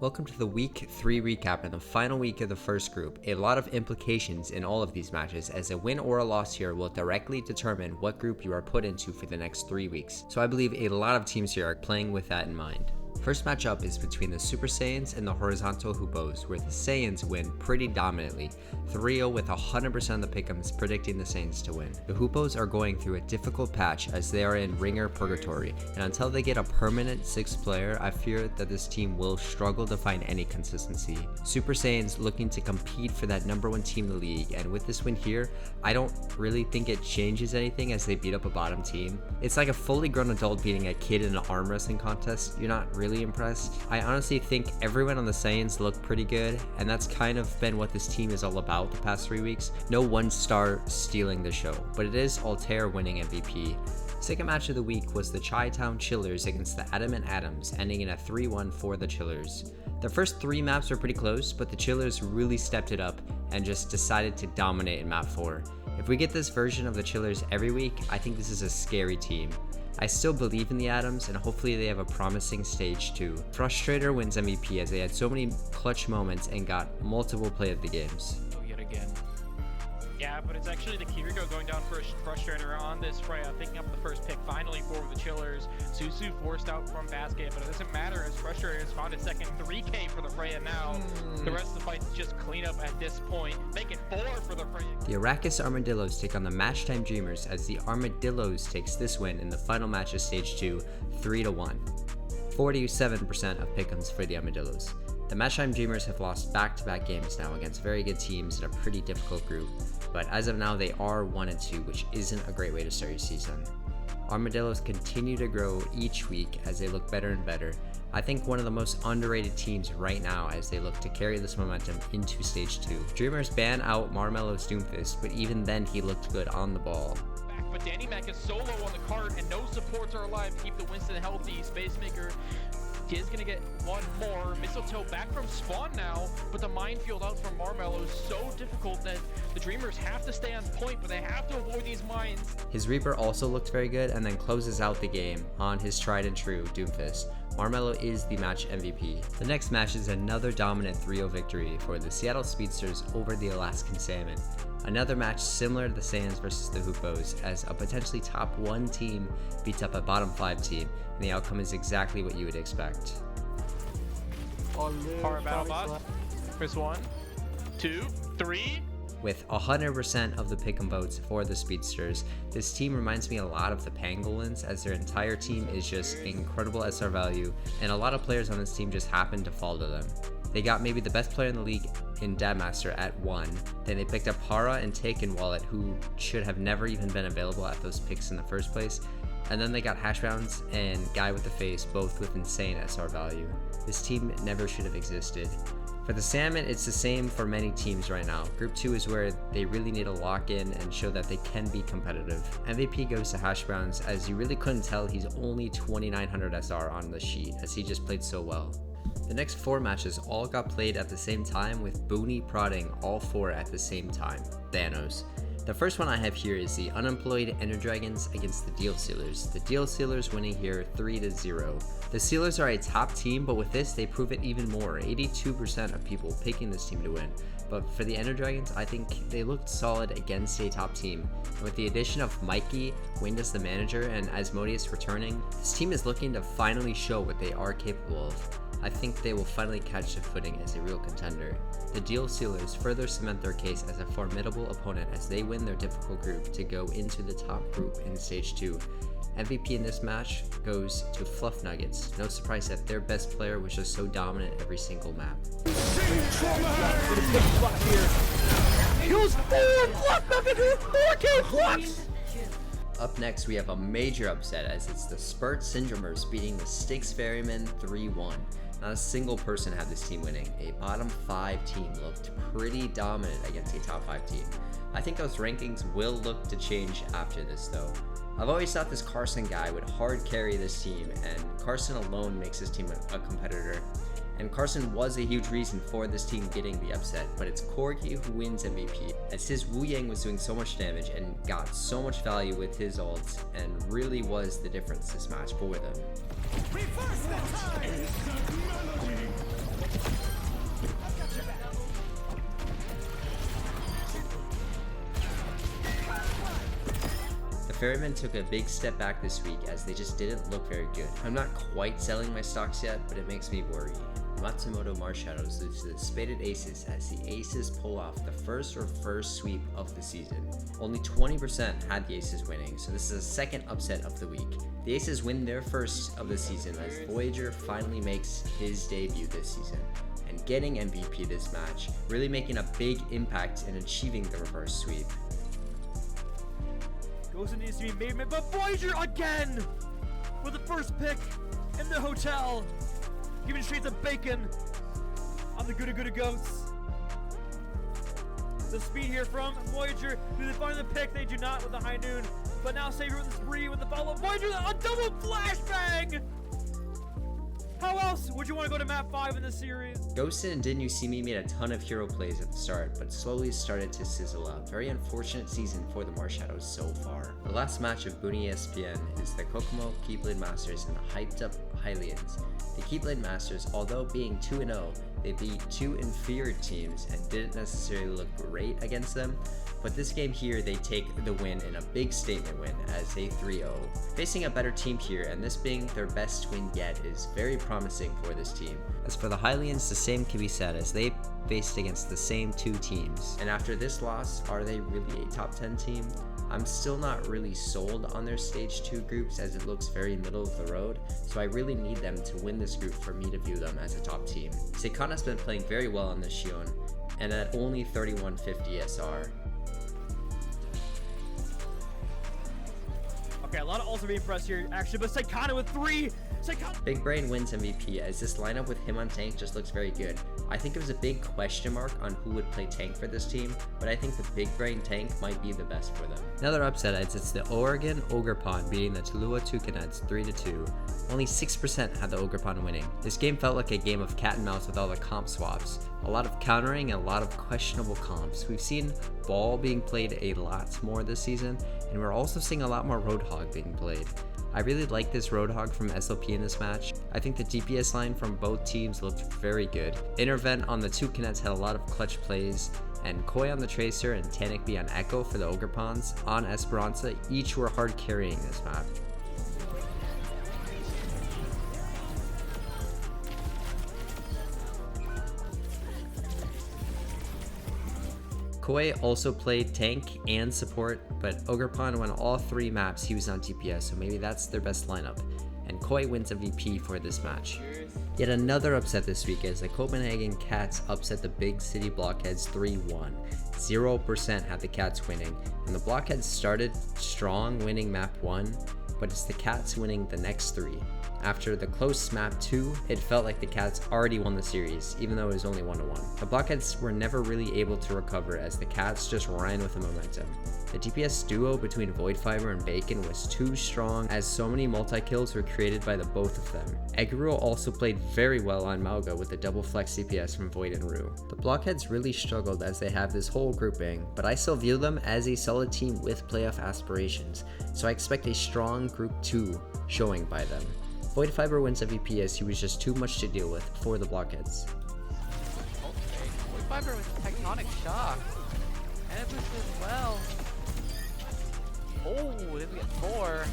Welcome to the Week 3 recap and the final week of the first group. A lot of implications in all of these matches, as a win or a loss here will directly determine what group you are put into for the next 3 weeks. So I believe a lot of teams here are playing with that in mind. First matchup is between the Super Saiyans and the Horizontal Hoopos, where the Saiyans win pretty dominantly, 3-0 with 100% of the pick'ems predicting the Saiyans to win. The Hoopos are going through a difficult patch as they are in ringer purgatory, and until they get a permanent 6th player, I fear that this team will struggle to find any consistency. Super Saiyans looking to compete for that #1 team in the league, and with this win here, I don't really think it changes anything as they beat up a bottom team. It's like a fully grown adult beating a kid in an arm wrestling contest. You're not really impressed. I honestly think everyone on the Saiyans looked pretty good, and that's kind of been what this team is all about the past 3 weeks. No one star stealing the show, but it is Altair winning MVP. Second match of the week was the Chi-Town Chillers against the Adamant Atoms, ending in a 3-1 for the Chillers. The first 3 maps were pretty close, but the Chillers really stepped it up and just decided to dominate in map 4. If we get this version of the Chillers every week, I think this is a scary team. I still believe in the Atoms, and hopefully they have a promising stage 2. Frustrator wins MVP as they had so many clutch moments and got multiple play of the games. Yet again. Yeah, but it's actually the Kiriko going down for a Frustrator on this Freya, picking up the first pick finally for the Chillers. Susu forced out from basket, but it doesn't matter as Frustrator has found a second 3K for the Freya now. The rest of the fight is just clean up at this point. Make it 4 for the Freya. The Arrakis Armadillos take on the Matchtime Dreamers as the Armadillos takes this win in the final match of stage 2, 3-1. 47% of pick'ems for the Armadillos. The Matchtime Dreamers have lost back-to-back games now against very good teams in a pretty difficult group, but as of now they are 1-2, which isn't a great way to start your season. Armadillos continue to grow each week as they look better and better. I think one of the most underrated teams right now as they look to carry this momentum into stage 2. Dreamers ban out Marmelo's Doomfist, but even then he looked good on the ball. But Danny Mac is solo on the cart and no supports are alive to keep the Winston healthy. Spacemaker is gonna get one more. Mistletoe back from spawn now, but the minefield out from Marmelo is so difficult that the Dreamers have to stay on point, but they have to avoid these mines. His Reaper also looked very good and then closes out the game on his tried and true Doomfist. Marmelo is the match MVP. The next match is another dominant 3-0 victory for the Seattle Speedsters over the Alaskan Salmon. Another match similar to the Saiyans versus the Hoopos, as a potentially top 1 team beats up a bottom 5 team, and the outcome is exactly what you would expect. Power battle bot. First 1, 2, 3. With 100% of the pick'em votes for the Speedsters, this team reminds me a lot of the Pangolins, as their entire team is just incredible SR value, and a lot of players on this team just happen to fall to them. They got maybe the best player in the league in Dabmaster at 1, then they picked up Hara and Taken Wallet, who should have never even been available at those picks in the first place, and then they got Hashbounds and Guy with the Face, both with insane SR value. This team never should have existed. For the Salmon, it's the same for many teams right now. Group 2 is where they really need to lock in and show that they can be competitive. MVP goes to Hashbrowns, as you really couldn't tell he's only 2900 SR on the sheet, as he just played so well. The next 4 matches all got played at the same time, with Booney prodding all 4 at the same time. Thanos. The first one I have here is the unemployed Ender Dragons against the Deal Sealers. The Deal Sealers winning here 3-0. The Sealers are a top team, but with this they prove it even more. 82% of people picking this team to win. But for the Ender Dragons, I think they looked solid against a top team. And with the addition of Mikey, Wind as the manager, and Asmodeus returning, this team is looking to finally show what they are capable of. I think they will finally catch the footing as a real contender. The Deal Sealers further cement their case as a formidable opponent as they win their difficult group to go into the top group in stage 2. MVP in this match goes to Fluff Nuggets. No surprise that their best player was just so dominant every single map. Up next, we have a major upset as it's the Spurt Syndromers beating the Styx Ferrymen 3-1. Not a single person had this team winning. A bottom 5 team looked pretty dominant against a top 5 team. I think those rankings will look to change after this though. I've always thought this Carson guy would hard carry this team, and Carson alone makes his team a competitor. And Carson was a huge reason for this team getting the upset, but it's Corgi who wins MVP, as his Wu Yang was doing so much damage and got so much value with his ults, and really was the difference this match for them. Ferryman took a big step back this week as they just didn't look very good. I'm not quite selling my stocks yet, but it makes me worry. Matsumoto Marshadows lose to the Spaded Aces as the Aces pull off the first reverse sweep of the season. Only 20% had the Aces winning, so this is the second upset of the week. The Aces win their first of the season as Voyager finally makes his debut this season, and getting MVP this match, really making a big impact in achieving the reverse sweep. Goes needs to be made, but Voyager again with the first pick in the hotel. Giving straight to bacon on the Gouda Goats. The speed here from Voyager. Do they find the pick? They do not with the high noon. But now Savior with the spree with the follow. Voyager, a double flashbang! How else would you want to go to map 5 in this series? Ghosted and Didn't You See Me made a ton of hero plays at the start, but slowly started to sizzle out. Very unfortunate season for the Marshadows so far. The last match of Booney ESPN is the Kokomo Keyblade Masters and the hyped up Hylians. The Keyblade Masters, although being 2-0, they beat two inferior teams and didn't necessarily look great against them, but this game here they take the win in a big statement win as a 3-0. Facing a better team here, and this being their best win yet, is very promising for this team. As for the Hylians, the same can be said as they faced against the same two teams. And after this loss, are they really a top 10 team? I'm still not really sold on their stage 2 groups as it looks very middle of the road, so I really need them to win this group for me to view them as a top team. Seikana's been playing very well on this Shion, and at only 3150 SR. Okay, a lot of also being pressed here, actually, but Saikana with 3! Big Brain wins MVP as this lineup with him on tank just looks very good. I think it was a big question mark on who would play tank for this team, but I think the Big Brain tank might be the best for them. Another upset as it's the Oregon Ogre Pond beating the Tulua Toucanets 3-2. Only 6% had the Ogre Pond winning. This game felt like a game of cat and mouse with all the comp swaps. A lot of countering and a lot of questionable comps. We've seen Ball being played a lot more this season, and we're also seeing a lot more Roadhog being played. I really like this Roadhog from SLP in this match. I think the DPS line from both teams looked very good. Intervent on the Toucanets had a lot of clutch plays, and Koi on the Tracer and Tanikby on Echo for the Ogre Ponds on Esperanza each were hard carrying this map. Koi also played tank and support, but Ogre Pond won all 3 maps he was on DPS, so maybe that's their best lineup. And Koi wins MVP for this match. Yet another upset this week as the Copenhagen Cats upset the Big City Blockheads 3-1. 0% had the Cats winning, and the Blockheads started strong winning map 1, but it's the Cats winning the next 3. After the close map 2, it felt like the Cats already won the series, even though it was only 1-1. The Blockheads were never really able to recover as the Cats just ran with the momentum. The DPS duo between Void Fiber and Bacon was too strong as so many multi-kills were created by the both of them. Eggeroo also played very well on Mauga with the double flex DPS from Void and Rue. The Blockheads really struggled as they have this whole grouping, but I still view them as a solid team with playoff aspirations, so I expect a strong Group 2 showing by them. Void Fiber wins MVP as he was just too much to deal with for the Blockheads. Okay, Void Fiber with Tectonic Shock. And it was as well. Oh, then we get 4.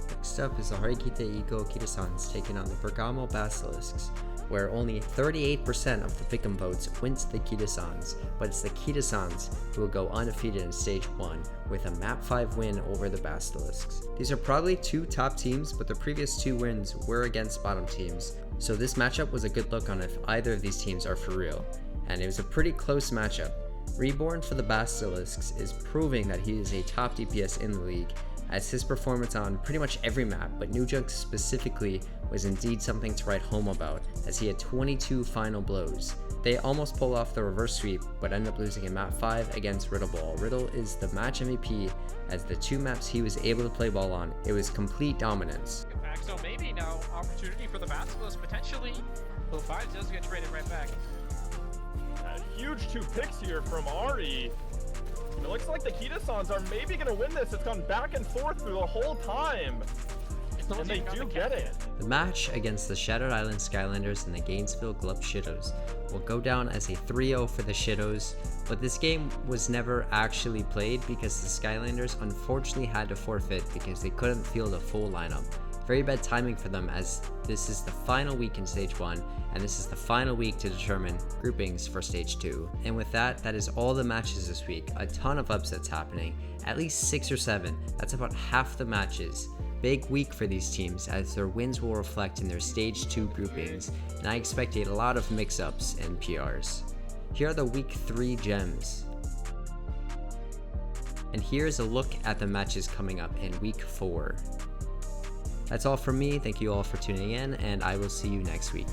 Next up is the Harikite Iko Kitasans taking on the Bergamo Basilisks, where only 38% of the pick'em votes went to the Kitasans, but it's the Kitasans who will go undefeated in Stage 1 with a Map 5 win over the Basilisks. These are probably 2 top teams, but the previous 2 wins were against bottom teams, so this matchup was a good look on if either of these teams are for real, and it was a pretty close matchup. Reborn for the Basilisks is proving that he is a top DPS in the league, as his performance on pretty much every map, but New Junk specifically was indeed something to write home about, as he had 22 final blows. They almost pull off the reverse sweep, but end up losing in map 5 against Riddle Ball. Riddle is the match MVP, as the 2 maps he was able to play ball on, it was complete dominance. So maybe now opportunity for the Basilisk potentially. Well, 5 does get traded right back. Huge 2 picks here from Ari. It looks like the Kitasans are maybe going to win this. It's gone back and forth through the whole time. told And you they got do the get it. The match against the Shattered Island Skylanders and the Gainesville Glub Shittos will go down as a 3-0 for the Shittos, but this game was never actually played because the Skylanders unfortunately had to forfeit because they couldn't field a full lineup. Very bad timing for them, as this is the final week in Stage 1, and this is the final week to determine groupings for Stage 2. And with that, that is all the matches this week. A ton of upsets happening, at least 6 or 7. That's about half the matches. Big week for these teams, as their wins will reflect in their Stage 2 groupings, and I expect a lot of mix-ups and PRs. Here are the Week 3 gems. And here's a look at the matches coming up in Week 4. That's all from me. Thank you all for tuning in, and I will see you next week.